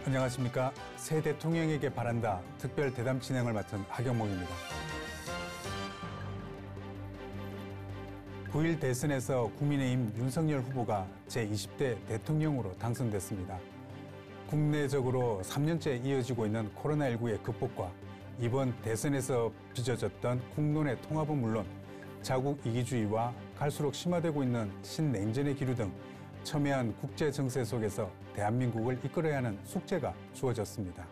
안녕하십니까. 새 대통령에게 바란다 특별 대담 진행을 맡은 하경목입니다. 9일 대선에서 국민의힘 윤석열 후보가 제20대 대통령으로 당선됐습니다. 국내적으로 3년째 이어지고 있는 코로나19의 극복과 이번 대선에서 빚어졌던 국론의 통합은 물론 자국 이기주의와 갈수록 심화되고 있는 신냉전의 기류 등 첨예한 국제 정세 속에서 대한민국을 이끌어야 하는 숙제가 주어졌습니다.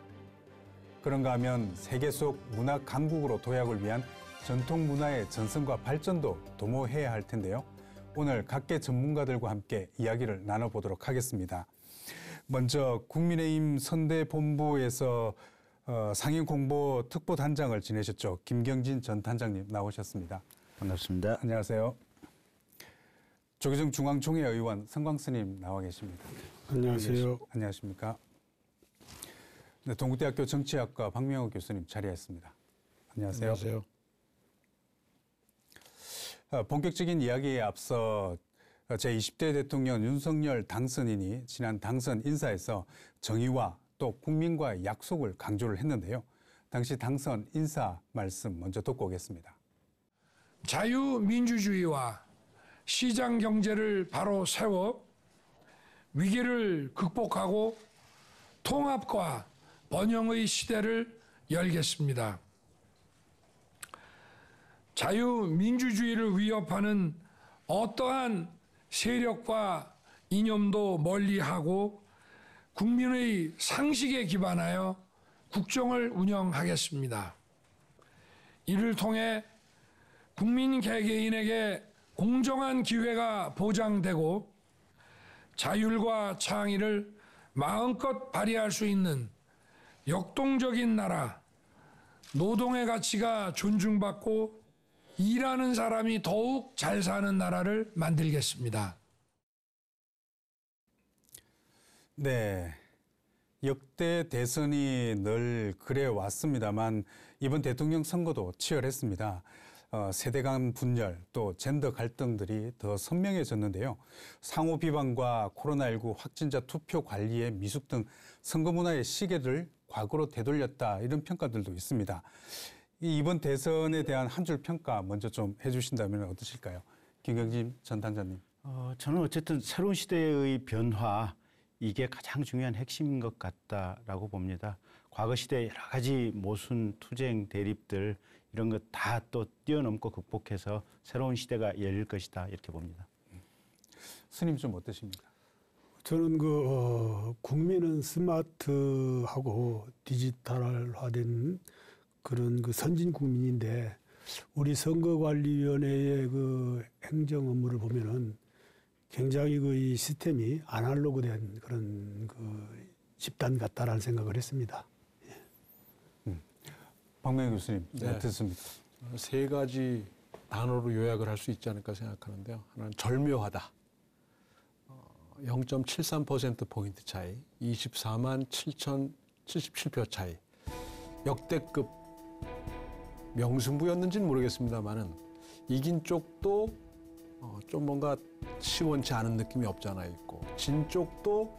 그런가 하면 세계 속 문화 강국으로 도약을 위한 전통 문화의 전승과 발전도 도모해야 할 텐데요. 오늘 각계 전문가들과 함께 이야기를 나눠보도록 하겠습니다. 먼저 국민의힘 선대본부에서 상임공보 특보단장을 지내셨죠. 김경진 전 단장님 나오셨습니다. 반갑습니다. 안녕하세요. 조계종 중앙총회 의원 성광스님 나와 계십니다. 안녕하세요. 안녕하십니까. 네, 동국대학교 정치학과 박명호 교수님 자리했습니다. 안녕하세요. 안녕하세요. 본격적인 이야기에 앞서 제20대 대통령 윤석열 당선인이 지난 당선 인사에서 정의와 또 국민과의 약속을 강조를 했는데요. 당시 당선 인사 말씀 먼저 듣고 오겠습니다. 자유민주주의와 시장 경제를 바로 세워 위기를 극복하고 통합과 번영의 시대를 열겠습니다. 자유민주주의를 위협하는 어떠한 세력과 이념도 멀리하고 국민의 상식에 기반하여 국정을 운영하겠습니다. 이를 통해 국민 개개인에게 공정한 기회가 보장되고 자율과 창의를 마음껏 발휘할 수 있는 역동적인 나라, 노동의 가치가 존중받고 일하는 사람이 더욱 잘 사는 나라를 만들겠습니다. 네. 역대 대선이 늘 그래 왔습니다만 이번 대통령 선거도 치열했습니다. 세대 간 분열 또 젠더 갈등들이 더 선명해졌는데요. 상호 비방과 코로나19 확진자 투표 관리의 미숙 등 선거 문화의 시계를 과거로 되돌렸다 이런 평가들도 있습니다. 이번 대선에 대한 한 줄 평가 먼저 좀 해주신다면 어떠실까요? 김경진 전 단장님. 저는 어쨌든 새로운 시대의 변화 이게 가장 중요한 핵심인 것 같다라고 봅니다. 과거 시대 여러 가지 모순, 투쟁, 대립들 이런 것 다 또 뛰어넘고 극복해서 새로운 시대가 열릴 것이다 이렇게 봅니다. 스님 좀 어떠십니까? 저는 국민은 스마트하고 디지털화된 그런 선진 국민인데 우리 선거관리위원회의 행정 업무를 보면은 굉장히 이 시스템이 아날로그된 그런 집단 같다라는 생각을 했습니다. 예. 박명희 교수님, 네. 어떻습니까? 세 가지 단어로 요약을 할 수 있지 않을까 생각하는데요. 하나는 절묘하다. 0.73%포인트 차이, 24만 7,077표 차이. 역대급 명승부였는지는 모르겠습니다만은 이긴 쪽도 좀 뭔가 시원치 않은 느낌이 없잖아 있고 진 쪽도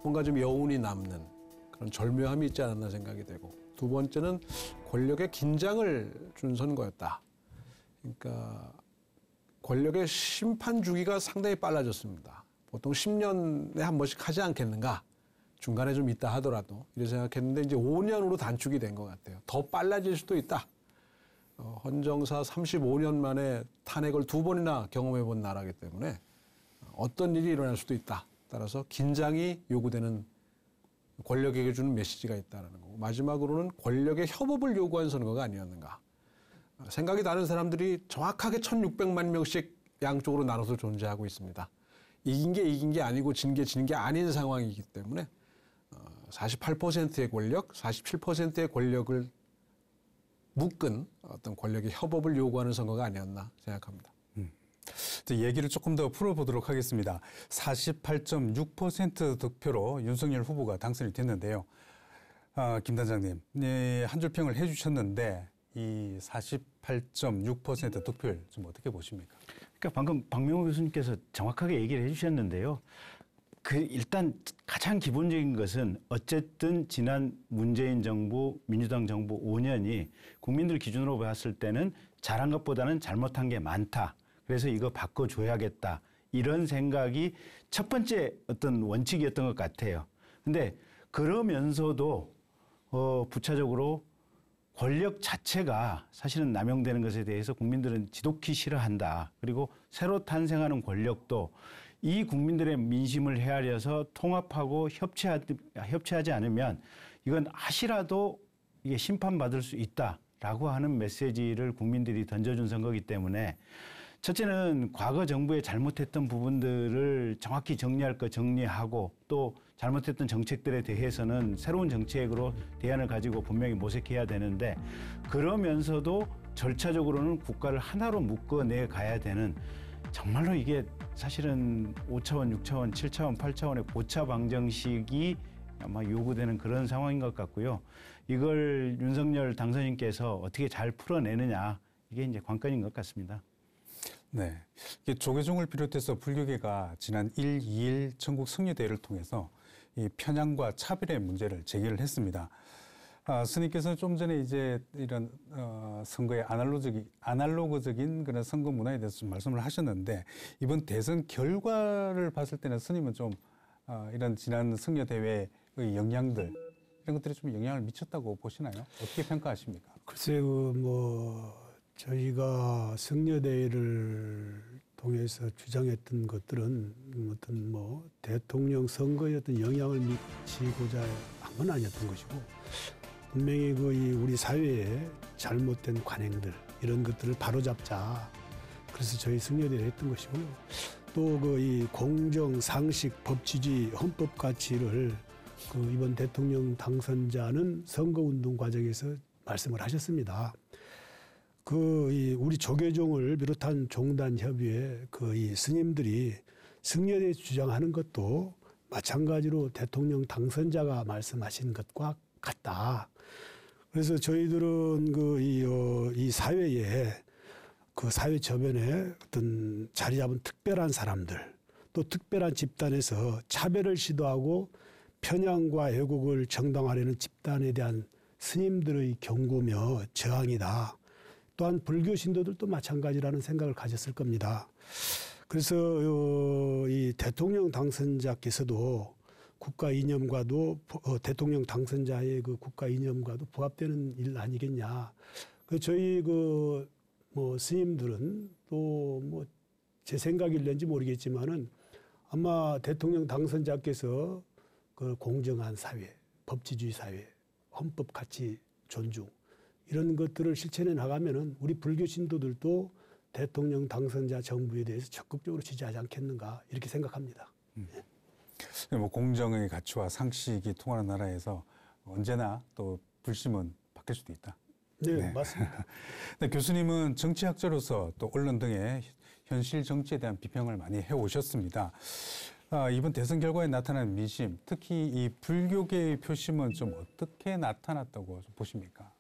뭔가 좀 여운이 남는 그런 절묘함이 있지 않았나 생각이 되고 두 번째는 권력의 긴장을 준 선거였다. 그러니까 권력의 심판 주기가 상당히 빨라졌습니다. 보통 10년에 한 번씩 하지 않겠는가. 중간에 좀 있다 하더라도 이렇게 생각했는데 이제 5년으로 단축이 된 것 같아요. 더 빨라질 수도 있다. 헌정사 35년 만에 탄핵을 2번이나 경험해 본 나라이기 때문에 어떤 일이 일어날 수도 있다. 따라서 긴장이 요구되는 권력에게 주는 메시지가 있다는 거고 마지막으로는 권력의 협업을 요구한 선거가 아니었는가. 생각이 다른 사람들이 정확하게 1,600만 명씩 양쪽으로 나눠서 존재하고 있습니다. 이긴 게 아니고 진 게 아닌 상황이기 때문에 48%의 권력, 47%의 권력을 묶은 어떤 권력의 협업을 요구하는 선거가 아니었나 생각합니다. 얘기를 조금 더 풀어보도록 하겠습니다. 48.6% 득표로 윤석열 후보가 당선이 됐는데요. 김 단장님, 한 줄 평을 해주셨는데 이 48.6% 득표율 좀 어떻게 보십니까? 그러니까 방금 박명호 교수님께서 정확하게 얘기를 해주셨는데요. 일단 가장 기본적인 것은 어쨌든 지난 문재인 정부, 민주당 정부 5년이 국민들 기준으로 봤을 때는 잘한 것보다는 잘못한 게 많다. 그래서 이거 바꿔줘야겠다. 이런 생각이 첫 번째 어떤 원칙이었던 것 같아요. 근데 그러면서도 부차적으로 권력 자체가 사실은 남용되는 것에 대해서 국민들은 지독히 싫어한다. 그리고 새로 탄생하는 권력도 이 국민들의 민심을 헤아려서 통합하고 협치하지 않으면 이건 하시라도 이게 심판받을 수 있다라고 하는 메시지를 국민들이 던져준 선거이기 때문에 첫째는 과거 정부의 잘못했던 부분들을 정확히 정리할 거 정리하고 또 잘못했던 정책들에 대해서는 새로운 정책으로 대안을 가지고 분명히 모색해야 되는데 그러면서도 절차적으로는 국가를 하나로 묶어내 가야 되는 정말로 이게 사실은 5차원, 6차원, 7차원, 8차원의 고차 방정식이 아마 요구되는 그런 상황인 것 같고요. 이걸 윤석열 당선인께서 어떻게 잘 풀어내느냐 이게 이제 관건인 것 같습니다. 네, 조계종을 비롯해서 불교계가 지난 1, 2일 전국 승려대회를 통해서 이 편향과 차별의 문제를 제기를 했습니다. 스님께서는 좀 전에 이제 이런 선거의 아날로그적인 그런 선거 문화에 대해서 좀 말씀을 하셨는데 이번 대선 결과를 봤을 때는 스님은 좀 이런 지난 승려대회의 영향들 이런 것들이 좀 영향을 미쳤다고 보시나요? 어떻게 평가하십니까? 글쎄요, 저희가 승려대회를 통해서 주장했던 것들은 어떤 대통령 선거에 어떤 영향을 미치고자 한 건 아니었던 것이고 분명히 우리 사회의 잘못된 관행들 이런 것들을 바로잡자. 그래서 저희 승려대회를 했던 것이고요. 또 이 공정, 상식, 법치주의, 헌법 가치를 이번 대통령 당선자는 선거운동 과정에서 말씀을 하셨습니다. 우리 조계종을 비롯한 종단 협의회 이 스님들이 승려대회 주장하는 것도 마찬가지로 대통령 당선자가 말씀하신 것과 같다. 그래서 저희들은 이 사회에 사회 저변에 어떤 자리 잡은 특별한 사람들 또 특별한 집단에서 차별을 시도하고 편향과 왜곡을 정당화하려는 집단에 대한 스님들의 경고며 저항이다. 또한 불교 신도들도 마찬가지라는 생각을 가졌을 겁니다. 그래서 이 대통령 당선자께서도 국가 이념과도 대통령 당선자의 국가 이념과도 부합되는 일 아니겠냐. 저희 스님들은 또 제 생각일는지 모르겠지만은 아마 대통령 당선자께서 공정한 사회, 법치주의 사회, 헌법 가치 존중 이런 것들을 실천해 나가면은 우리 불교 신도들도 대통령 당선자 정부에 대해서 적극적으로 지지하지 않겠는가 이렇게 생각합니다. 공정의 가치와 상식이 통하는 나라에서 언제나 또 불심은 바뀔 수도 있다. 네, 맞습니다. 네, 교수님은 정치학자로서 또 언론 등의 현실 정치에 대한 비평을 많이 해오셨습니다. 이번 대선 결과에 나타난 민심, 특히 이 불교계의 표심은 좀 어떻게 나타났다고 보십니까?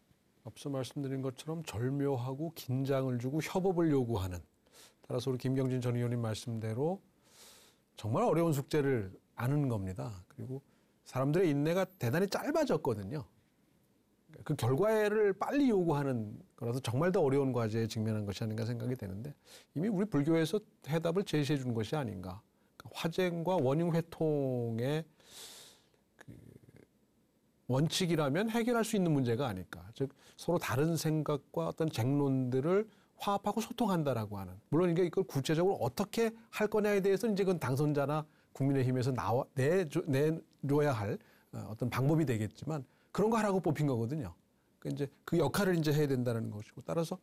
앞서 말씀드린 것처럼 절묘하고 긴장을 주고 협업을 요구하는, 따라서 우리 김경진 전 의원님 말씀대로 정말 어려운 숙제를 안은 겁니다. 그리고 사람들의 인내가 대단히 짧아졌거든요. 그 결과를 빨리 요구하는 거라서 정말 더 어려운 과제에 직면한 것이 아닌가 생각이 되는데 이미 우리 불교에서 해답을 제시해 준 것이 아닌가. 그러니까 화쟁과 원인 회통의 원칙이라면 해결할 수 있는 문제가 아닐까. 즉 서로 다른 생각과 어떤 쟁론들을 화합하고 소통한다라고 하는. 물론 이걸 구체적으로 어떻게 할 거냐에 대해서는 이제 그건 당선자나 국민의힘에서 내줘야 할 어떤 방법이 되겠지만 그런 거 하라고 뽑힌 거거든요. 그러니까 이제 그 역할을 이제 해야 된다는 것이고 따라서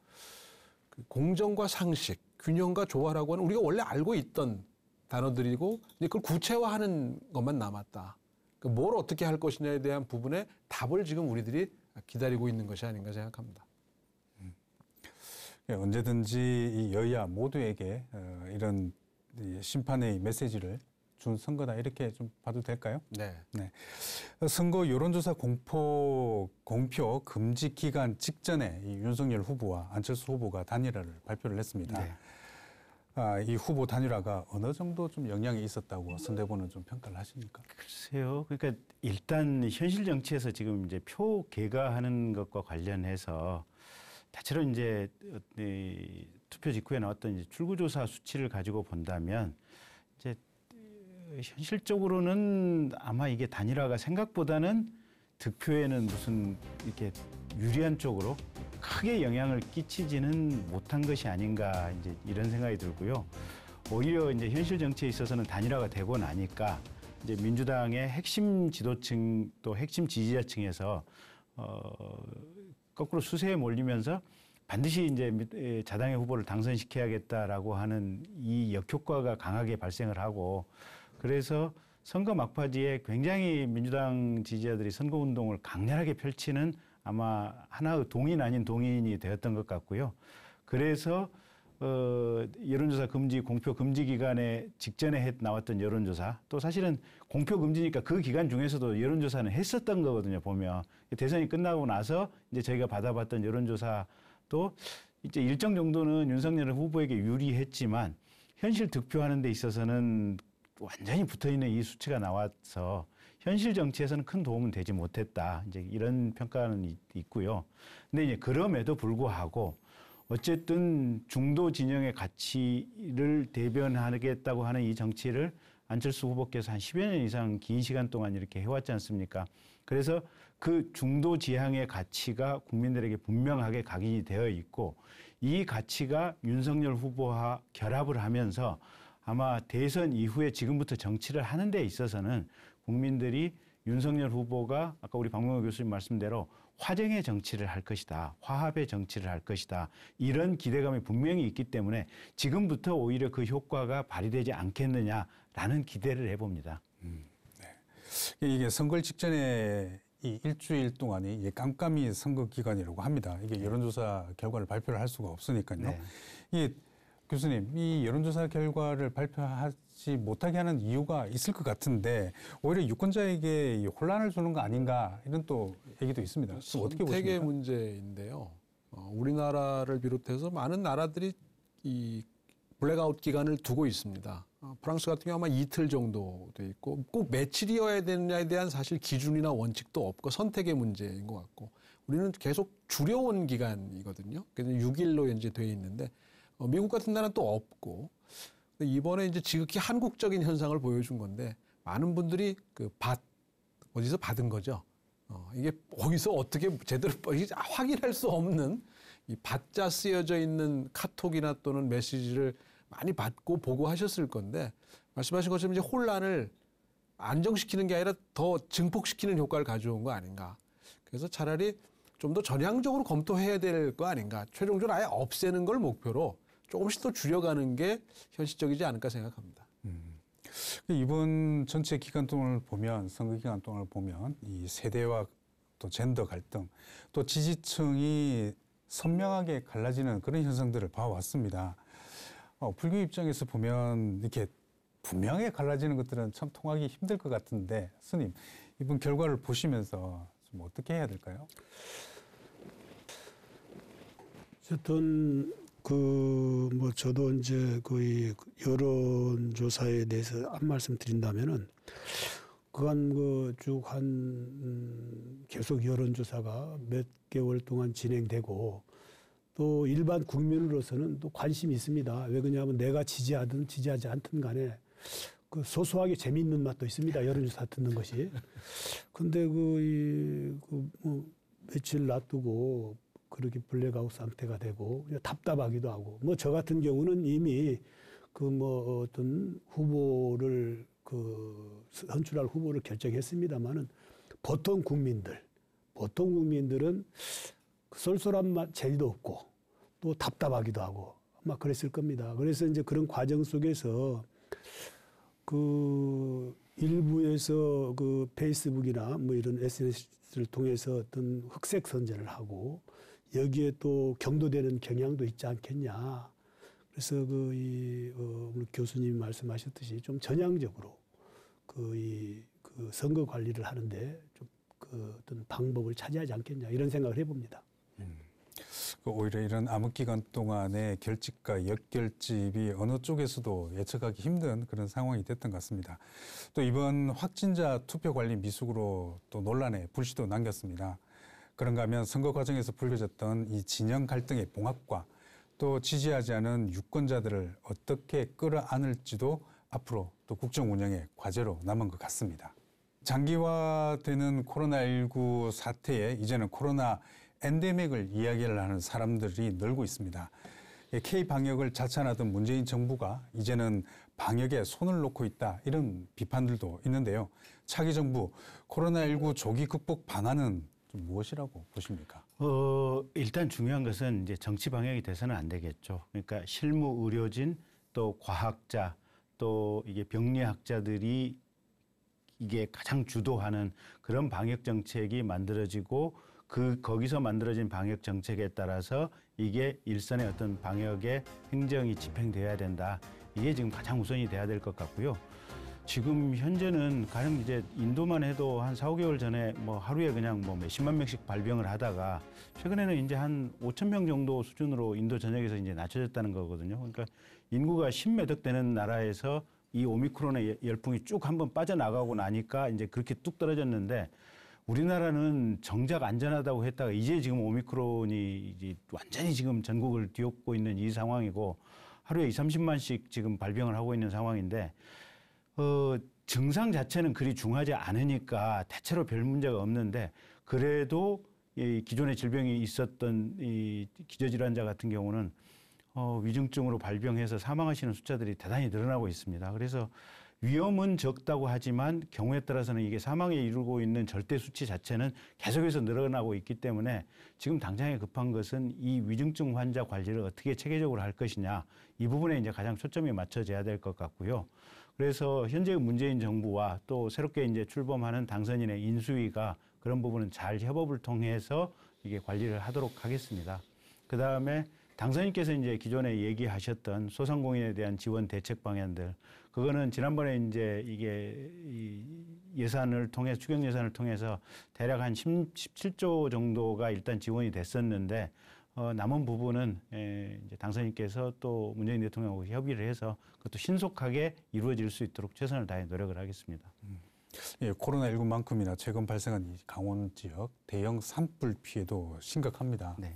공정과 상식, 균형과 조화라고 하는 우리가 원래 알고 있던 단어들이고 이제 그걸 구체화하는 것만 남았다. 뭘 어떻게 할 것이냐에 대한 부분에 답을 지금 우리들이 기다리고 있는 것이 아닌가 생각합니다. 언제든지 이 여야 모두에게 이런 심판의 메시지를 준 선거다 이렇게 좀 봐도 될까요? 네. 선거 여론조사 공표 금지 기간 직전에 이 윤석열 후보와 안철수 후보가 단일화를 발표를 했습니다. 네. 이 후보 단일화가 어느 정도 좀 영향이 있었다고 선대본은 좀 평가를 하십니까? 글쎄요. 그러니까 일단 현실 정치에서 지금 이제 표 개가하는 것과 관련해서 다채로운 이제 이 투표 직후에 나왔던 이제 출구조사 수치를 가지고 본다면 이제 현실적으로는 아마 이게 단일화가 생각보다는 득표에는 무슨 이렇게 유리한 쪽으로 크게 영향을 끼치지는 못한 것이 아닌가 이제 이런 생각이 들고요. 오히려 이제 현실 정치에 있어서는 단일화가 되고 나니까 이제 민주당의 핵심 지도층 또 핵심 지지자층에서 거꾸로 수세에 몰리면서 반드시 이제 자당의 후보를 당선시켜야겠다라고 하는 이 역효과가 강하게 발생을 하고 그래서 선거 막바지에 굉장히 민주당 지지자들이 선거운동을 강렬하게 펼치는 아마 하나의 동인 아닌 동인이 되었던 것 같고요. 그래서 여론조사 금지, 공표 금지 기간에 직전에 나왔던 여론조사 또 사실은 공표 금지니까 그 기간 중에서도 여론조사는 했었던 거거든요. 보면 대선이 끝나고 나서 이제 저희가 받아봤던 여론조사도 이제 일정 정도는 윤석열 후보에게 유리했지만 현실 득표하는 데 있어서는 완전히 붙어있는 이 수치가 나와서 현실 정치에서는 큰 도움은 되지 못했다. 이제 이런 평가는 있고요. 근데 이제 그럼에도 불구하고 어쨌든 중도 진영의 가치를 대변하겠다고 하는 이 정치를 안철수 후보께서 한 10여 년 이상 긴 시간 동안 이렇게 해왔지 않습니까? 그래서 그 중도 지향의 가치가 국민들에게 분명하게 각인이 되어 있고 이 가치가 윤석열 후보와 결합을 하면서 아마 대선 이후에 지금부터 정치를 하는 데 있어서는 국민들이 윤석열 후보가 아까 우리 박명호 교수님 말씀대로 화쟁의 정치를 할 것이다. 화합의 정치를 할 것이다. 이런 기대감이 분명히 있기 때문에 지금부터 오히려 그 효과가 발휘되지 않겠느냐라는 기대를 해봅니다. 네. 이게 선거 직전에 이 일주일 동안이 이게 깜깜이 선거 기간이라고 합니다. 이게 여론조사 결과를 발표를 할 수가 없으니까요. 네. 이게 교수님, 이 여론조사 결과를 발표하지 못하게 하는 이유가 있을 것 같은데 오히려 유권자에게 혼란을 주는 거 아닌가 이런 또 얘기도 있습니다. 어떻게 보십니까? 선택의 문제인데요. 우리나라를 비롯해서 많은 나라들이 이 블랙아웃 기간을 두고 있습니다. 프랑스 같은 경우 아마 이틀 정도 돼 있고 꼭 며칠이어야 되느냐에 대한 사실 기준이나 원칙도 없고 선택의 문제인 것 같고 우리는 계속 줄여온 기간이거든요. 그래서 6일로 현재 돼 있는데 미국 같은 나라는 또 없고 이번에 이제 지극히 한국적인 현상을 보여준 건데 많은 분들이 어디서 받은 거죠. 이게 어디서 어떻게 제대로 확인할 수 없는 이 받자 쓰여져 있는 카톡이나 또는 메시지를 많이 받고 보고 하셨을 건데 말씀하신 것처럼 이제 혼란을 안정시키는 게 아니라 더 증폭시키는 효과를 가져온 거 아닌가. 그래서 차라리 좀 더 전향적으로 검토해야 될 거 아닌가. 최종적으로 아예 없애는 걸 목표로 조금씩 더 줄여가는 게 현실적이지 않을까 생각합니다. 이번 전체 기간 동안을 보면 선거 기간 동안을 보면 이 세대와 또 젠더 갈등 또 지지층이 선명하게 갈라지는 그런 현상들을 봐왔습니다. 불교 입장에서 보면 이렇게 분명하게 갈라지는 것들은 참 통하기 힘들 것 같은데 스님 이번 결과를 보시면서 좀 어떻게 해야 될까요? 어쨌든 저도 이제 거의 여론조사에 대해서 한 말씀 드린다면은 그간 쭉 계속 여론조사가 몇 개월 동안 진행되고 또 일반 국민으로서는 또 관심이 있습니다. 왜 그러냐면 내가 지지하든 지지하지 않든 간에 소소하게 재미있는 맛도 있습니다. 여론조사 듣는 것이. 근데 며칠 놔두고 그렇게 블랙아웃 상태가 되고 답답하기도 하고 저 같은 경우는 이미 어떤 후보를 선출할 후보를 결정했습니다만은 보통 국민들은 쏠쏠한 맛 재미도 없고 또 답답하기도 하고 아마 그랬을 겁니다. 그래서 이제 그런 과정 속에서 일부에서 페이스북이나 이런 SNS를 통해서 어떤 흑색 선전을 하고 여기에 또 경도되는 경향도 있지 않겠냐. 그래서 우리 교수님이 말씀하셨듯이 좀 전향적으로 선거 관리를 하는데 좀 어떤 방법을 차지하지 않겠냐 이런 생각을 해봅니다. 오히려 이런 암흑 기간 동안에 결집과 역결집이 어느 쪽에서도 예측하기 힘든 그런 상황이 됐던 것 같습니다. 또 이번 확진자 투표 관리 미숙으로 또 논란에 불씨도 남겼습니다. 그런가 하면 선거 과정에서 불거졌던 이 진영 갈등의 봉합과 또 지지하지 않은 유권자들을 어떻게 끌어안을지도 앞으로 또 국정 운영의 과제로 남은 것 같습니다. 장기화되는 코로나19 사태에 이제는 코로나 엔데믹을 이야기를 하는 사람들이 늘고 있습니다. K-방역을 자찬하던 문재인 정부가 이제는 방역에 손을 놓고 있다, 이런 비판들도 있는데요. 차기 정부 코로나19 조기 극복 방안은 좀 무엇이라고 보십니까? 일단 중요한 것은 이제 정치 방역이 돼서는 안 되겠죠. 그러니까 실무 의료진 또 과학자 또 이게 병리학자들이 이게 가장 주도하는 그런 방역 정책이 만들어지고 거기서 만들어진 방역 정책에 따라서 이게 일선의 어떤 방역의 행정이 집행돼야 된다. 이게 지금 가장 우선이 돼야 될 것 같고요. 지금 현재는 가령 이제 인도만 해도 한 4, 5개월 전에 뭐 하루에 그냥 뭐 몇십만 명씩 발병을 하다가 최근에는 이제 한 5천 명 정도 수준으로 인도 전역에서 이제 낮춰졌다는 거거든요. 그러니까 인구가 10몇억 되는 나라에서 이 오미크론의 열풍이 쭉 한번 빠져나가고 나니까 이제 그렇게 뚝 떨어졌는데 우리나라는 정작 안전하다고 했다가 이제 지금 오미크론이 이제 완전히 지금 전국을 뒤엎고 있는 이 상황이고 하루에 20-30만씩 지금 발병을 하고 있는 상황인데 증상 자체는 그리 중하지 않으니까 대체로 별 문제가 없는데 그래도 이 기존에 질병이 있었던 이 기저질환자 같은 경우는 위중증으로 발병해서 사망하시는 숫자들이 대단히 늘어나고 있습니다. 그래서 위험은 적다고 하지만 경우에 따라서는 이게 사망에 이르고 있는 절대 수치 자체는 계속해서 늘어나고 있기 때문에 지금 당장에 급한 것은 이 위중증 환자 관리를 어떻게 체계적으로 할 것이냐, 이 부분에 이제 가장 초점이 맞춰져야 될 것 같고요. 그래서 현재 문재인 정부와 또 새롭게 이제 출범하는 당선인의 인수위가 그런 부분은 잘 협업을 통해서 이게 관리를 하도록 하겠습니다. 그 다음에 당선인께서 이제 기존에 얘기하셨던 소상공인에 대한 지원 대책 방안들, 그거는 지난번에 이제 이게 예산을 통해 추경 예산을 통해서 대략 한 17조 정도가 일단 지원이 됐었는데 남은 부분은 이제 당선인께서 또 문재인 대통령하고 협의를 해서 그것도 신속하게 이루어질 수 있도록 최선을 다해 노력을 하겠습니다. 예, 코로나19만큼이나 최근 발생한 이 강원 지역 대형 산불 피해도 심각합니다. 네.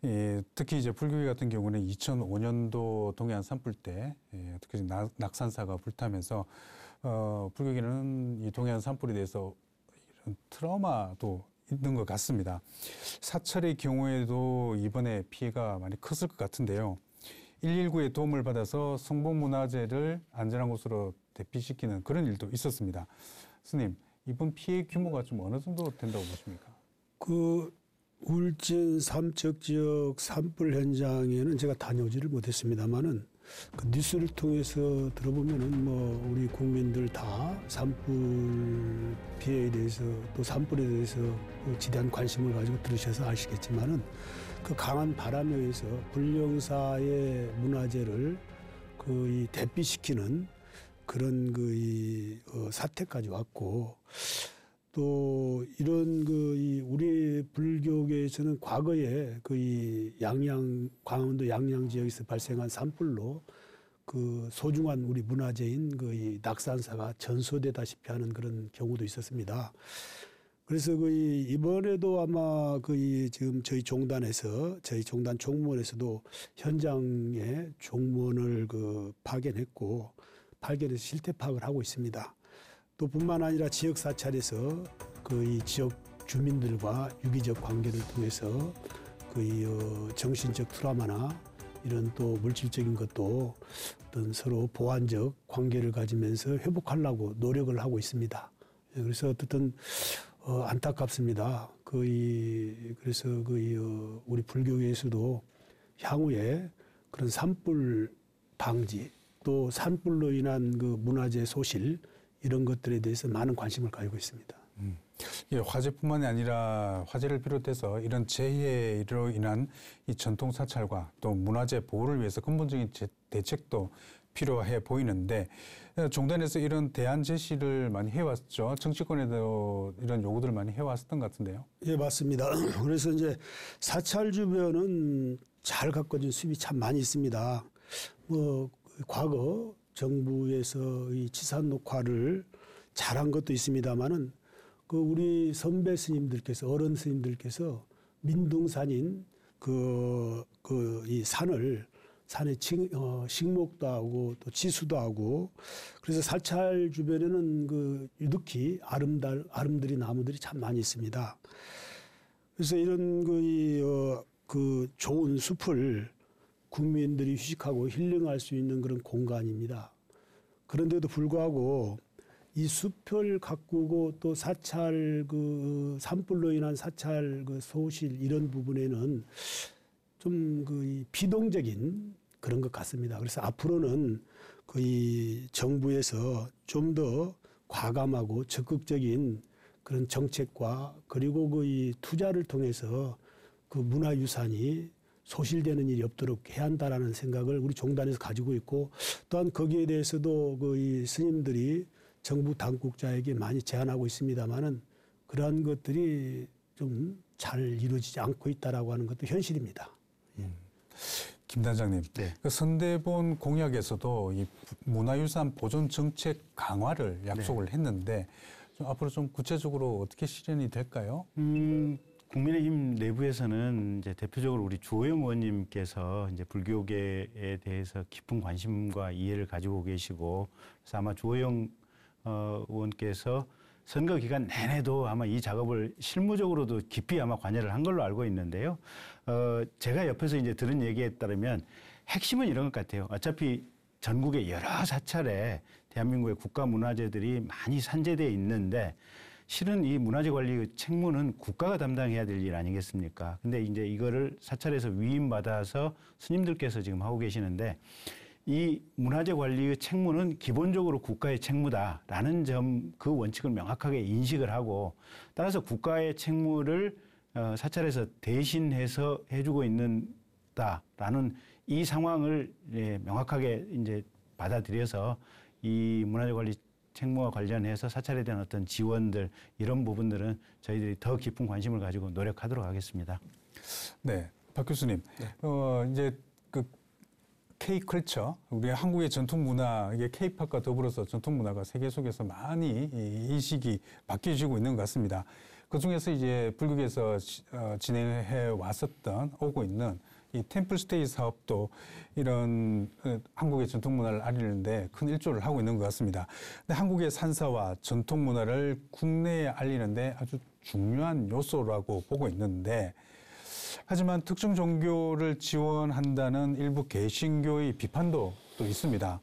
예, 특히 이제 불교계 같은 경우는 2005년도 동해안 산불 때 특히 낙산사가 불타면서 불교계는 이 동해안 산불에 대해서 이런 트라우마도 있는 것 같습니다. 사찰의 경우에도 이번에 피해가 많이 컸을 것 같은데요. 119의 도움을 받아서 성봉문화재를 안전한 곳으로 대피시키는 그런 일도 있었습니다. 스님, 이번 피해 규모가 좀 어느 정도 된다고 보십니까? 울진 삼척 지역 산불 현장에는 제가 다녀오지를 못했습니다만은 그 뉴스를 통해서 들어보면은 뭐 우리 국민들 다 산불 피해에 대해서 또 산불에 대해서 지대한 관심을 가지고 들으셔서 아시겠지만은 그 강한 바람에 의해서 불령사의 문화재를 이 대피시키는 그런 사태까지 왔고 또 이런 우리 불교계에서는 과거에 강원도 양양 지역에서 발생한 산불로 소중한 우리 문화재인 낙산사가 전소되다시피 하는 그런 경우도 있었습니다. 그래서 이번에도 아마 지금 저희 종단 총무원에서도 현장에 종무원을 파견해서 실태 파악을 하고 있습니다. 또 뿐만 아니라 지역 사찰에서 이 지역 주민들과 유기적 관계를 통해서 정신적 트라우마나 이런 또 물질적인 것도 어떤 서로 보완적 관계를 가지면서 회복하려고 노력을 하고 있습니다. 그래서 어쨌든 안타깝습니다. 그래서 우리 불교계에서도 향후에 그런 산불 방지 또 산불로 인한 문화재 소실 이런 것들에 대해서 많은 관심을 가지고 있습니다. 예, 화재뿐만이 아니라 화재를 비롯해서 이런 재해로 인한 이 전통 사찰과 또 문화재 보호를 위해서 근본적인 대책도 필요해 보이는데 종단에서 이런 대안 제시를 많이 해왔죠. 정치권에도 이런 요구들을 많이 해왔었던 것 같은데요. 예, 맞습니다. 그래서 이제 사찰 주변은 잘 가꿔진 숲이 참 많이 있습니다. 뭐 과거 정부에서 이 치산 녹화를 잘한 것도 있습니다만은 그 우리 선배 스님들께서 어른 스님들께서 민둥산인 이 산에 식목도 하고 또 지수도 하고 그래서 사찰 주변에는 그 유득히 아름드리 나무들이 참 많이 있습니다. 그래서 이런 그 좋은 숲을 국민들이 휴식하고 힐링할 수 있는 그런 공간입니다. 그런데도 불구하고 이 숲을 가꾸고 또 사찰 그 산불로 인한 사찰 그 소실 이런 부분에는 좀 그 비동적인 그런 것 같습니다. 그래서 앞으로는 이 정부에서 좀 더 과감하고 적극적인 그런 정책과 그리고 이 투자를 통해서 그 문화유산이 소실되는 일이 없도록 해야 한다라는 생각을 우리 종단에서 가지고 있고 또한 거기에 대해서도 이 스님들이 정부 당국자에게 많이 제안하고 있습니다만은 그러한 것들이 좀 잘 이루어지지 않고 있다라고 하는 것도 현실입니다. 김 단장님, 네. 그 선대본 공약에서도 이 문화유산 보존 정책 강화를 약속을 했는데 좀 앞으로 좀 구체적으로 어떻게 실현이 될까요? 국민의힘 내부에서는 이제 대표적으로 우리 주호영 의원님께서 이제 불교계에 대해서 깊은 관심과 이해를 가지고 계시고 그래서 아마 주호영 의원께서 선거 기간 내내도 아마 이 작업을 실무적으로도 깊이 아마 관여를 한 걸로 알고 있는데요. 제가 옆에서 이제 들은 얘기에 따르면 핵심은 이런 것 같아요. 어차피 전국의 여러 사찰에 대한민국의 국가 문화재들이 많이 산재되어 있는데 실은 이 문화재 관리 책무는 국가가 담당해야 될 일 아니겠습니까? 근데 이제 이거를 사찰에서 위임받아서 스님들께서 지금 하고 계시는데 이 문화재 관리의 책무는 기본적으로 국가의 책무다라는 점, 그 원칙을 명확하게 인식을 하고 따라서 국가의 책무를 사찰에서 대신해서 해주고 있는다라는 이 상황을 명확하게 이제 받아들여서 이 문화재 관리 책무와 관련해서 사찰에 대한 어떤 지원들 이런 부분들은 저희들이 더 깊은 관심을 가지고 노력하도록 하겠습니다. 네, 박 교수님, 이제 그 K컬처, 우리 한국의 전통 문화, 이게 K팝과 더불어서 전통 문화가 세계 속에서 많이 인식이 바뀌어지고 있는 것 같습니다. 그 중에서 이제 불교계에서 진행해 왔었던, 오고 있는 이 템플스테이 사업도 이런 한국의 전통 문화를 알리는데 큰 일조를 하고 있는 것 같습니다. 근데 한국의 산사와 전통 문화를 국내에 알리는데 아주 중요한 요소라고 보고 있는데 하지만 특정 종교를 지원한다는 일부 개신교의 비판도 또 있습니다.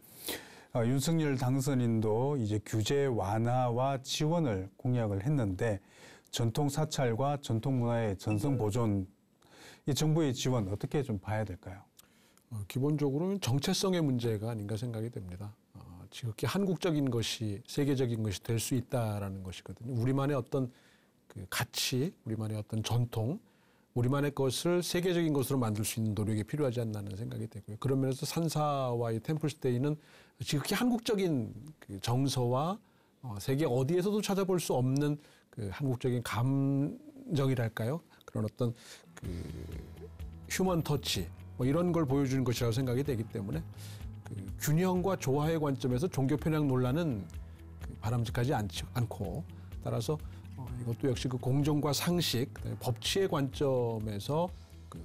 윤석열 당선인도 이제 규제 완화와 지원을 공약을 했는데 전통 사찰과 전통 문화의 전성 보존 이 정부의 지원 어떻게 좀 봐야 될까요? 기본적으로는 정체성의 문제가 아닌가 생각이 됩니다. 지극히 한국적인 것이 세계적인 것이 될 수 있다라는 것이거든요. 우리만의 어떤 그 가치, 우리만의 어떤 전통, 우리만의 것을 세계적인 것으로 만들 수 있는 노력이 필요하지 않나는 생각이 되고요. 그런 면에서 산사와 이 템플스테이는 지극히 한국적인 그 정서와 세계 어디에서도 찾아볼 수 없는 그 한국적인 감정이랄까요? 그런 어떤 그 휴먼 터치 뭐 이런 걸 보여주는 것이라고 생각이 되기 때문에 그 균형과 조화의 관점에서 종교 편향 논란은 그 바람직하지 않고 따라서 이것도 역시 그 공정과 상식, 법치의 관점에서 그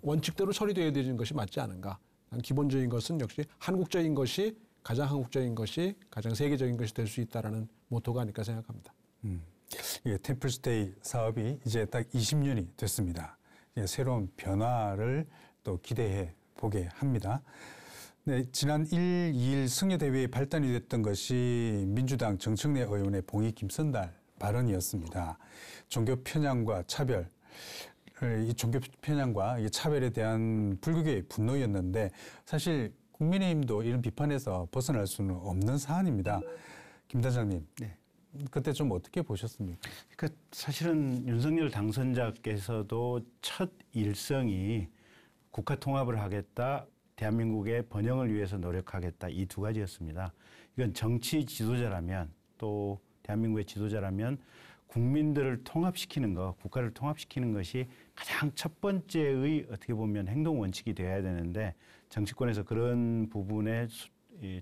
원칙대로 처리되어야 되는 것이 맞지 않은가. 기본적인 것은 역시 한국적인 것이 가장 한국적인 것이 가장 세계적인 것이 될 수 있다라는 모토가 아닐까 생각합니다. 예, 템플스테이 사업이 이제 딱 20년이 됐습니다. 새로운 변화를 또 기대해 보게 합니다. 네, 지난 1, 2일 승려대회에 발단이 됐던 것이 민주당 정청래 의원의 봉희 김선달 발언이었습니다. 종교 편향과 차별, 이 종교 편향과 이 차별에 대한 불교계의 분노였는데 사실 국민의힘도 이런 비판에서 벗어날 수는 없는 사안입니다. 김 단장님, 네. 그때 좀 어떻게 보셨습니까? 그러니까 사실은 윤석열 당선자께서도 첫 일성이 국가 통합을 하겠다, 대한민국의 번영을 위해서 노력하겠다. 이 두 가지였습니다. 이건 정치 지도자라면 또 대한민국의 지도자라면 국민들을 통합시키는 것, 국가를 통합시키는 것이 가장 첫 번째의 어떻게 보면 행동 원칙이 되어야 되는데 정치권에서 그런 부분에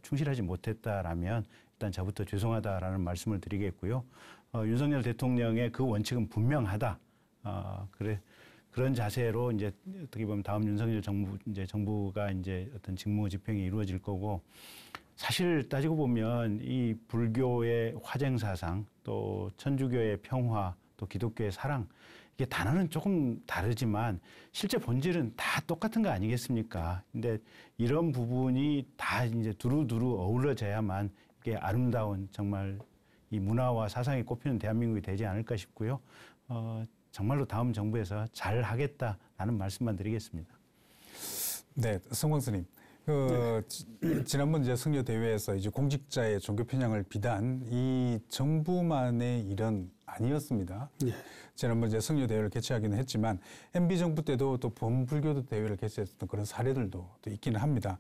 충실하지 못했다라면 일단 저부터 죄송하다라는 말씀을 드리겠고요. 윤석열 대통령의 그 원칙은 분명하다. 그런 자세로 이제 어떻게 보면 다음 윤석열 정부가 이제 어떤 직무 집행이 이루어질 거고 사실 따지고 보면 이 불교의 화쟁 사상 또 천주교의 평화 또 기독교의 사랑 이게 단어는 조금 다르지만 실제 본질은 다 똑같은 거 아니겠습니까? 근데 이런 부분이 다 이제 두루두루 어우러져야만 이게 아름다운 정말 이 문화와 사상이 꼽히는 대한민국이 되지 않을까 싶고요. 정말로 다음 정부에서 잘 하겠다라는 말씀만 드리겠습니다. 네, 성광스님. 지난번 이제 승려 대회에서 이제 공직자의 종교 편향을 비단 이 정부만의 일은 아니었습니다. 네. 지난번 이제 승려 대회를 개최하기는 했지만 MB 정부 때도 또 범불교도 대회를 개최했던 그런 사례들도 또 있기는 합니다.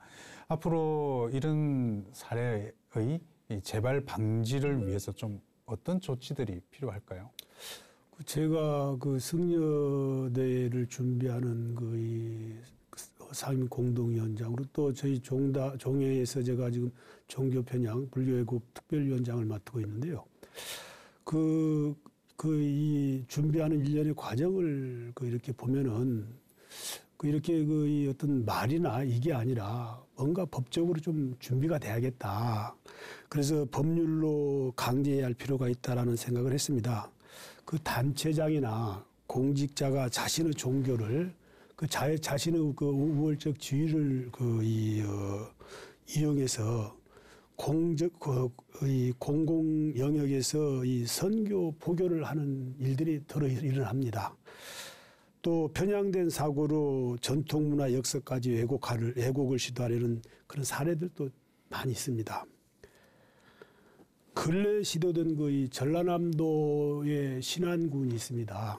앞으로 이런 사례의 재발 방지를 위해서 좀 어떤 조치들이 필요할까요? 제가 그 승려대회를 준비하는 상임 공동위원장으로 또 저희 종회에서 제가 지금 종교 편향 불교애국 특별위원장을 맡고 있는데요. 이 준비하는 일련의 과정을 이렇게 보면은 이렇게 이 어떤 말이나 이게 아니라 뭔가 법적으로 좀 준비가 돼야겠다. 그래서 법률로 강제해야 할 필요가 있다라는 생각을 했습니다. 그 단체장이나 공직자가 자신의 종교를 자신의 우월적 지위를 이용해서 공공 영역에서 이 선교 포교를 하는 일들이 더러 일어납니다. 또 편향된 사고로 전통문화 역사까지 왜곡을 시도하려는 그런 사례들도 많이 있습니다. 근래 시도된 이 전라남도의 신안군이 있습니다.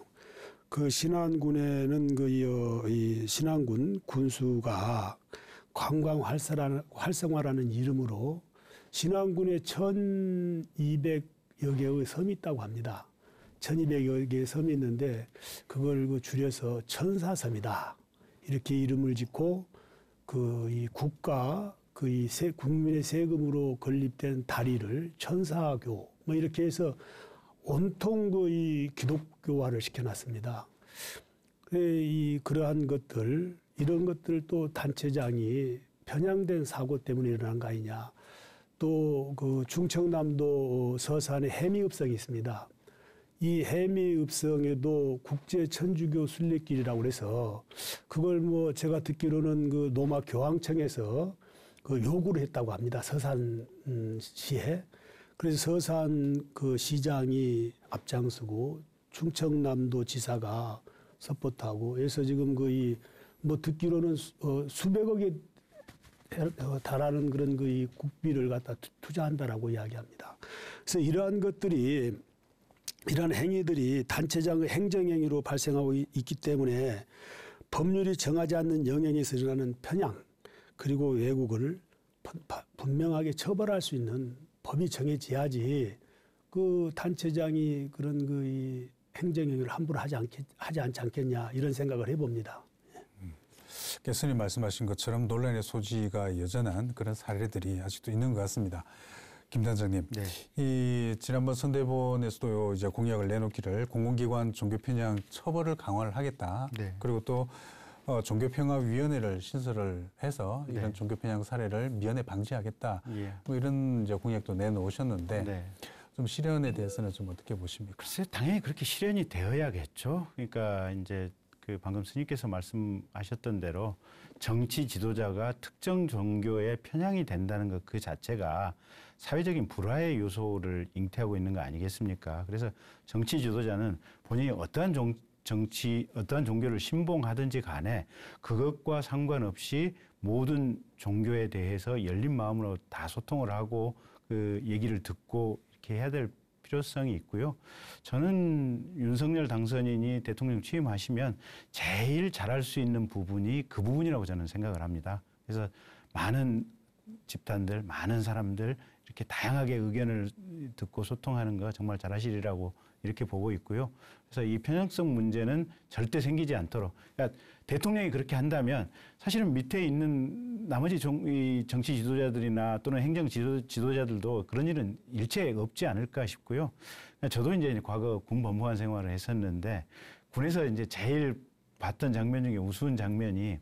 그 신안군에는 이 신안군 군수가 관광 활성화라는 이름으로 신안군에 1200여 개의 섬이 있다고 합니다. 1200여 개의 섬이 있는데 그걸 줄여서 천사섬이다. 이렇게 이름을 짓고 이 국가 국민의 세금으로 건립된 다리를 천사교 이렇게 해서 온통 이 기독교화를 시켜놨습니다. 그러한 것들 이런 것들 또 단체장이 편향된 사고 때문에 일어난 거 아니냐. 또 충청남도 서산에 해미읍성이 있습니다. 이 해미읍성에도 국제 천주교 순례길이라고 해서 그걸 제가 듣기로는 노마 교황청에서 요구를 했다고 합니다. 서산시에. 그래서 서산 시장이 앞장서고 충청남도 지사가 서포트하고 해서 지금 듣기로는 수백억에 달하는 그런 국비를 갖다 투자한다라고 이야기합니다. 그래서 이러한 행위들이 단체장의 행정행위로 발생하고 있기 때문에 법률이 정하지 않는 영역에서 일어나는 편향 그리고 왜곡을 분명하게 처벌할 수 있는 법이 정해져야지 단체장이 그런 행정행위를 함부로 하지 않지 않겠냐 이런 생각을 해봅니다. 교수님 말씀하신 것처럼 논란의 소지가 여전한 그런 사례들이 아직도 있는 것 같습니다. 김 단장님, 네. 지난번 선대본에서도 이제 공약을 내놓기를 공공기관 종교 편향 처벌을 강화를 하겠다. 네. 그리고 또 종교평화위원회를 신설을 해서 이런 종교 편향 사례를 미연에 방지하겠다. 예. 이런 이제 공약도 내놓으셨는데 좀 실현에 대해서는 좀 어떻게 보십니까? 글쎄, 당연히 그렇게 실현이 되어야겠죠. 그러니까 이제 방금 스님께서 말씀하셨던 대로 정치 지도자가 특정 종교에 편향이 된다는 것 그 자체가 사회적인 불화의 요소를 잉태하고 있는 거 아니겠습니까? 그래서 정치 지도자는 본인이 어떠한 종교를 신봉하든지 간에 그것과 상관없이 모든 종교에 대해서 열린 마음으로 다 소통을 하고 얘기를 듣고 이렇게 해야 될 필요성이 있고요. 저는 윤석열 당선인이 대통령 취임하시면 제일 잘할 수 있는 부분이 그 부분이라고 저는 생각을 합니다. 그래서 많은 집단들, 많은 사람들 이렇게 다양하게 의견을 듣고 소통하는 거 정말 잘하시리라고 이렇게 보고 있고요. 그래서 이 편향성 문제는 절대 생기지 않도록. 그러니까 대통령이 그렇게 한다면 사실은 밑에 있는 나머지 정치 지도자들이나 또는 행정 지도자들도 그런 일은 일체 없지 않을까 싶고요. 그러니까 저도 이제 과거 군 법무관 생활을 했었는데 군에서 이제 제일 봤던 장면 중에 우스운 장면이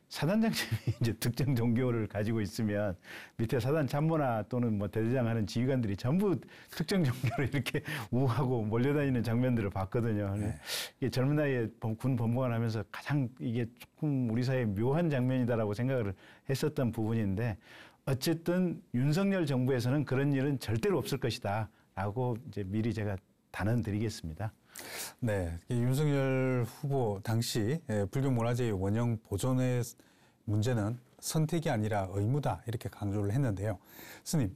사단장님이 이제 특정 종교를 가지고 있으면 밑에 사단 참모나 또는 뭐 대대장 하는 지휘관들이 전부 특정 종교를 이렇게 우하고 몰려다니는 장면들을 봤거든요. 네. 이게 젊은 나이에 군 법무관 하면서 가장 이게 조금 우리 사회에 묘한 장면이다라고 생각을 했었던 부분인데 어쨌든 윤석열 정부에서는 그런 일은 절대로 없을 것이다 라고 이제 미리 제가 단언 드리겠습니다. 네, 윤석열 후보 당시 불교문화재의 원형 보존의 문제는 선택이 아니라 의무다 이렇게 강조를 했는데요. 스님,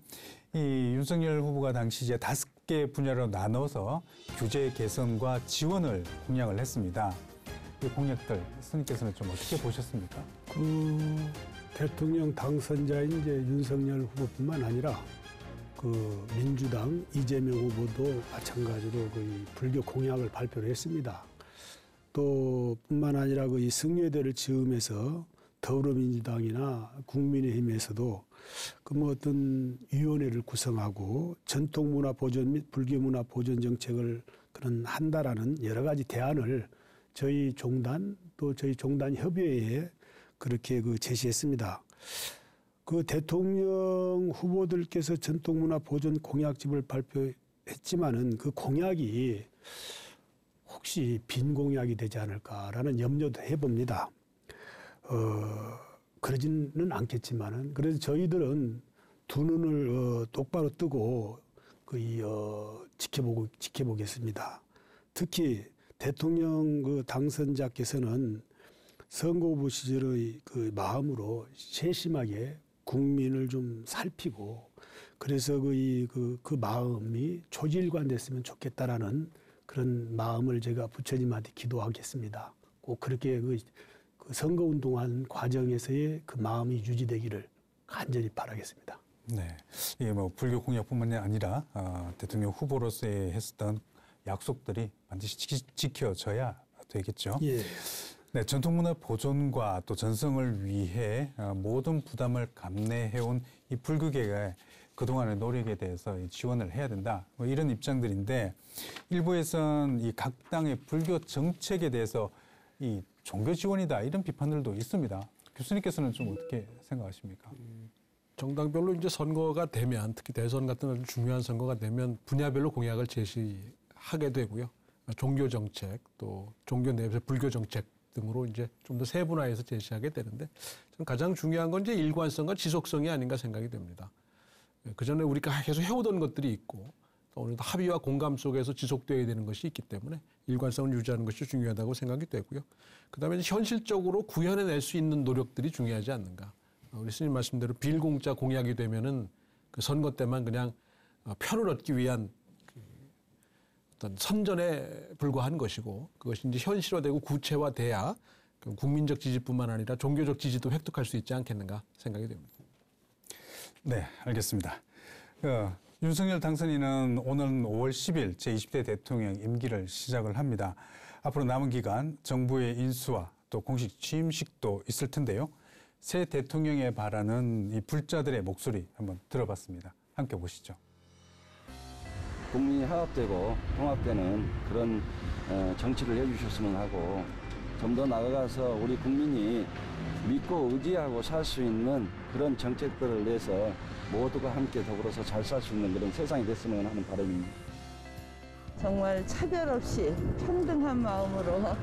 이 윤석열 후보가 당시 이제 5개 분야로 나눠서 규제 개선과 지원을 공약을 했습니다. 이 공약들 스님께서는 좀 어떻게 보셨습니까? 대통령 당선자인 이제 윤석열 후보뿐만 아니라 민주당 이재명 후보도 마찬가지로 불교 공약을 발표를 했습니다. 또 뿐만 아니라 이 승려대를 지으면서 더불어민주당이나 국민의힘에서도 어떤 위원회를 구성하고 전통문화 보존 및 불교문화 보존 정책을 한다라는 여러 가지 대안을 저희 종단 또 저희 종단 협의회에 그렇게 제시했습니다. 대통령 후보들께서 전통문화 보존 공약집을 발표했지만은 그 공약이 혹시 빈 공약이 되지 않을까라는 염려도 해봅니다. 그러지는 않겠지만은 그래서 저희들은 두 눈을 똑바로 뜨고 지켜보겠습니다. 특히 대통령 당선자께서는 선거 후보 시절의 마음으로 세심하게 국민을 좀 살피고 그래서 그 마음이 초지일관됐으면 좋겠다라는 그런 마음을 제가 부처님한테 기도하겠습니다. 꼭 그렇게 그 선거운동한 과정에서의 그 마음이 유지되기를 간절히 바라겠습니다. 네, 이게 뭐 불교 공약뿐만이 아니라 대통령 후보로서의 했었던 약속들이 반드시 지켜져야 되겠죠. 예. 네, 전통문화 보존과 또 전승을 위해 모든 부담을 감내해온 이 불교계의 그동안의 노력에 대해서 지원을 해야 된다. 뭐 이런 입장들인데 일부에서는 이 각 당의 불교 정책에 대해서 이 종교 지원이다 이런 비판들도 있습니다. 교수님께서는 좀 어떻게 생각하십니까? 정당별로 이제 선거가 되면 특히 대선 같은 아주 중요한 선거가 되면 분야별로 공약을 제시하게 되고요. 종교 정책 또 종교 내에서 불교 정책 등으로 이제 좀 더 세분화해서 제시하게 되는데 저는 가장 중요한 건 이제 일관성과 지속성이 아닌가 생각이 됩니다. 그 전에 우리가 계속 해오던 것들이 있고 또 오늘도 합의와 공감 속에서 지속되어야 되는 것이 있기 때문에 일관성을 유지하는 것이 중요하다고 생각이 되고요. 그다음에 현실적으로 구현해낼 수 있는 노력들이 중요하지 않는가. 우리 스님 말씀대로 빌공짜 공약이 되면은 그 선거 때만 그냥 표를 얻기 위한 어떤 선전에 불과한 것이고 그것이 이제 현실화되고 구체화돼야 국민적 지지뿐만 아니라 종교적 지지도 획득할 수 있지 않겠는가 생각이 됩니다. 네, 알겠습니다. 윤석열 당선인은 오늘 5월 10일 제20대 대통령 임기를 시작을 합니다. 앞으로 남은 기간 정부의 인수와 또 공식 취임식도 있을 텐데요. 새 대통령에 바라는 이 불자들의 목소리 한번 들어봤습니다. 함께 보시죠. 국민이 화합되고 통합되는 그런 정치를 해주셨으면 하고 좀 더 나아가서 우리 국민이 믿고 의지하고 살 수 있는 그런 정책들을 내서 모두가 함께 더불어서 잘 살 수 있는 그런 세상이 됐으면 하는 바람입니다. 정말 차별 없이 평등한 마음으로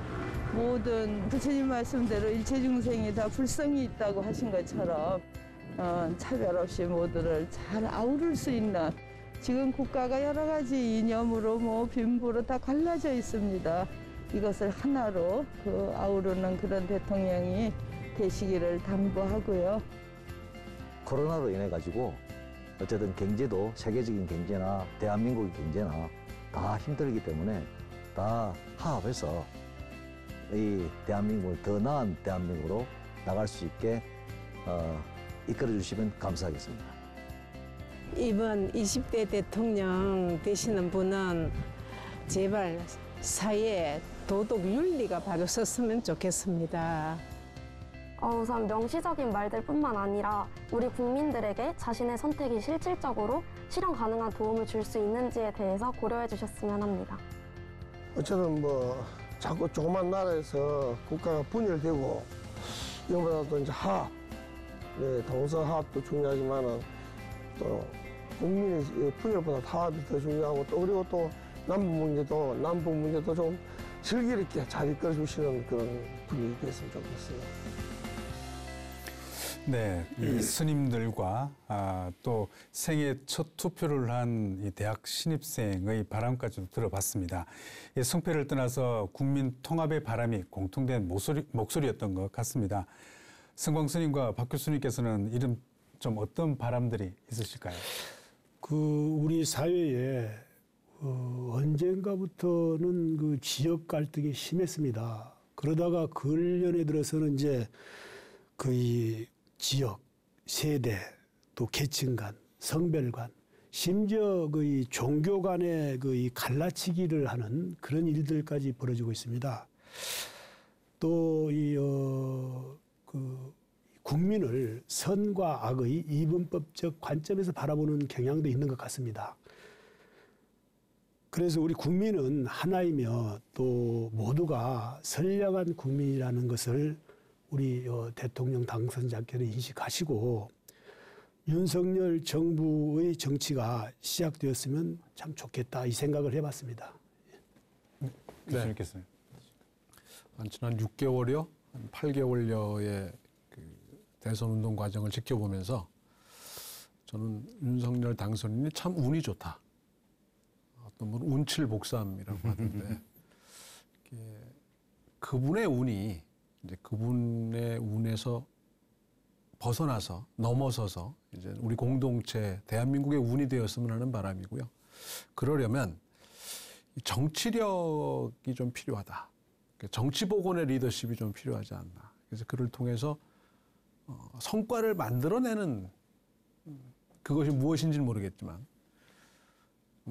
모든 부처님 말씀대로 일체중생이 다 불성이 있다고 하신 것처럼 차별 없이 모두를 잘 아우를 수 있는 지금 국가가 여러 가지 이념으로 빈부로 다 갈라져 있습니다. 이것을 하나로 아우르는 그런 대통령이 되시기를 당부하고요. 코로나로 인해 가지고 어쨌든 경제도 세계적인 경제나 대한민국의 경제나 다 힘들기 때문에 다 화합해서 이 대한민국을 더 나은 대한민국으로 나갈 수 있게 이끌어 주시면 감사하겠습니다. 이번 20대 대통령 되시는 분은 제발 사회에 도덕 윤리가 바로 섰으면 좋겠습니다. 우선 명시적인 말들뿐만 아니라 우리 국민들에게 자신의 선택이 실질적으로 실현 가능한 도움을 줄 수 있는지에 대해서 고려해 주셨으면 합니다. 어쨌든 뭐 자꾸 조그만 나라에서 국가가 분열되고 이거보다도 이제 화합, 동서 화합도 중요하지만은 또 국민의 분열보다 화합이 더 중요하고 또 그리고 또 남북 문제도 좀 슬기롭게 잘 이끌어 주시는 그런 분이 됐으면 좋겠어요. 네, 이 스님들과 또 생애 첫 투표를 한 이 대학 신입생의 바람까지도 들어봤습니다. 이 성패를 떠나서 국민 통합의 바람이 공통된 목소리였던 것 같습니다. 성광 스님과 박 교수님께서는 이런 좀 어떤 바람들이 있으실까요? 우리 사회에 언젠가부터는 그 지역 갈등이 심했습니다. 그러다가 근련에 들어서는 이제 거의 지역, 세대, 또 계층 간, 성별 간, 심지어 그 종교 간의 그 갈라치기를 하는 그런 일들까지 벌어지고 있습니다. 또 국민을 선과 악의 이분법적 관점에서 바라보는 경향도 있는 것 같습니다. 그래서 우리 국민은 하나이며 또 모두가 선량한 국민이라는 것을 우리 대통령 당선자께서 인식하시고 윤석열 정부의 정치가 시작되었으면 참 좋겠다 이 생각을 해봤습니다. 교수님께서요? 지난 6개월여, 한 8개월여의 그 대선 운동 과정을 지켜보면서 저는 윤석열 당선인이 참 운이 좋다. 어떤 분은 운칠복삼이라고 하던데 그분의 운이 이제 그분의 운에서 벗어나서 넘어서서 이제 우리 공동체 대한민국의 운이 되었으면 하는 바람이고요. 그러려면 정치력이 좀 필요하다. 정치 복원의 리더십이 좀 필요하지 않나. 그래서 그를 통해서 성과를 만들어내는 그것이 무엇인지는 모르겠지만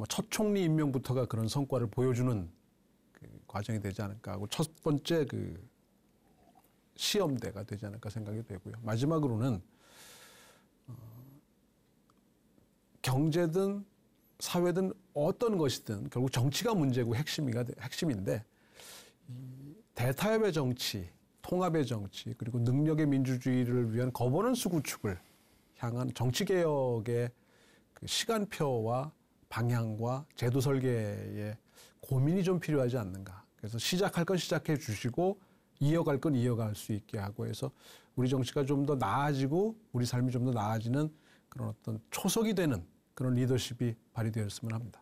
첫 총리 임명부터가 그런 성과를 보여주는 그 과정이 되지 않을까 하고 첫 번째 그 시험대가 되지 않을까 생각이 되고요. 마지막으로는 경제든 사회든 어떤 것이든 결국 정치가 문제고 핵심인데 대타협의 정치, 통합의 정치 그리고 능력의 민주주의를 위한 거버넌스 구축을 향한 정치개혁의 그 시간표와 방향과 제도 설계에 고민이 좀 필요하지 않는가. 그래서 시작할 건 시작해 주시고 이어갈 건 이어갈 수 있게 하고 해서 우리 정치가 좀 더 나아지고 우리 삶이 좀 더 나아지는 그런 어떤 초석이 되는 그런 리더십이 발휘되었으면 합니다.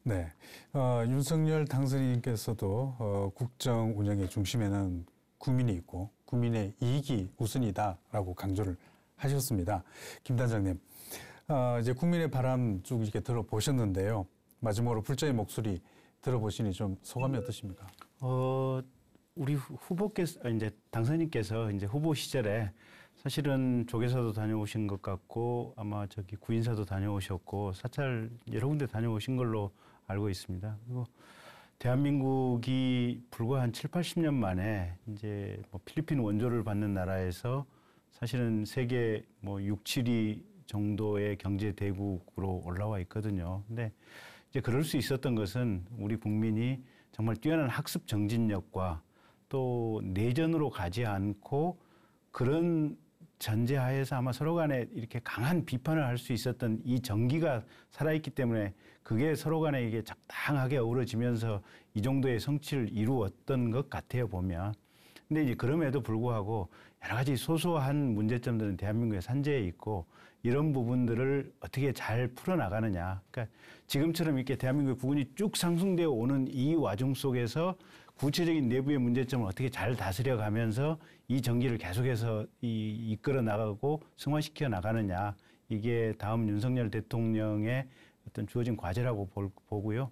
네, 윤석열 당선인께서도 국정 운영의 중심에는 국민이 있고 국민의 이익이 우선이다라고 강조를 하셨습니다. 김 단장님, 이제 국민의 바람 쭉 이렇게 들어보셨는데요. 마지막으로 불자의 목소리 들어보시니 좀 소감이 어떠십니까? 우리 후보께서 이제 당선인께서 이제 후보 시절에 사실은 조계사도 다녀오신 것 같고 아마 저기 구인사도 다녀오셨고 사찰 여러 군데 다녀오신 걸로 알고 있습니다. 그리고 대한민국이 불과 한 7, 80년 만에 이제 뭐 필리핀 원조를 받는 나라에서 사실은 세계 뭐 6, 7위 정도의 경제 대국으로 올라와 있거든요. 근데 이제 그럴 수 있었던 것은 우리 국민이 정말 뛰어난 학습 정진력과 또 내전으로 가지 않고 그런 전제하에서 아마 서로 간에 이렇게 강한 비판을 할 수 있었던 이 정기가 살아있기 때문에 그게 서로 간에 이게 적당하게 어우러지면서 이 정도의 성취를 이루었던 것 같아요, 보면. 근데 이제 그럼에도 불구하고 여러 가지 소소한 문제점들은 대한민국의 산재에 있고 이런 부분들을 어떻게 잘 풀어나가느냐. 그러니까 지금처럼 이렇게 대한민국의 국운이 쭉 상승되어 오는 이 와중 속에서 구체적인 내부의 문제점을 어떻게 잘 다스려 가면서 이 정기를 계속해서 이끌어 나가고 승화시켜 나가느냐. 이게 다음 윤석열 대통령의 어떤 주어진 과제라고 보고요.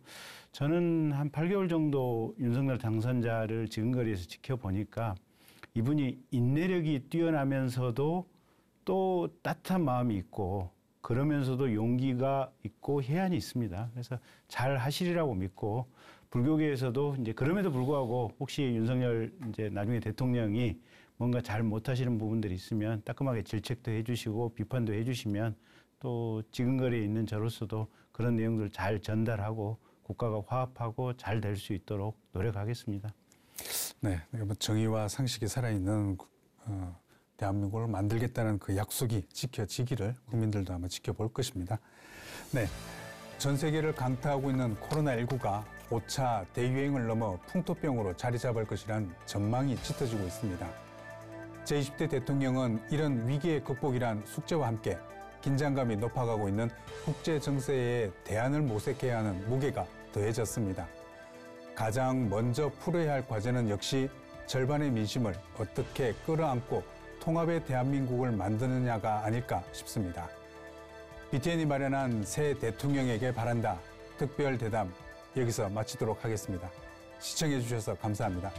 저는 한 8개월 정도 윤석열 당선자를 지금거리에서 지켜보니까 이분이 인내력이 뛰어나면서도 또 따뜻한 마음이 있고 그러면서도 용기가 있고 해안이 있습니다. 그래서 잘 하시리라고 믿고 불교계에서도 이제 그럼에도 불구하고 혹시 윤석열 이제 나중에 대통령이 뭔가 잘 못하시는 부분들이 있으면 따끔하게 질책도 해주시고 비판도 해주시면 또 지근거리에 있는 저로서도 그런 내용들 잘 전달하고 국가가 화합하고 잘 될 수 있도록 노력하겠습니다. 네, 정의와 상식이 살아있는 대한민국을 만들겠다는 그 약속이 지켜지기를 국민들도 아마 지켜볼 것입니다. 네, 전 세계를 강타하고 있는 코로나19가 5차 대유행을 넘어 풍토병으로 자리 잡을 것이란 전망이 짙어지고 있습니다. 제20대 대통령은 이런 위기의 극복이란 숙제와 함께 긴장감이 높아가고 있는 국제 정세에 대안을 모색해야 하는 무게가 더해졌습니다. 가장 먼저 풀어야 할 과제는 역시 절반의 민심을 어떻게 끌어안고 통합의 대한민국을 만드느냐가 아닐까 싶습니다. BTN이 마련한 새 대통령에게 바란다 특별 대담 여기서 마치도록 하겠습니다. 시청해 주셔서 감사합니다.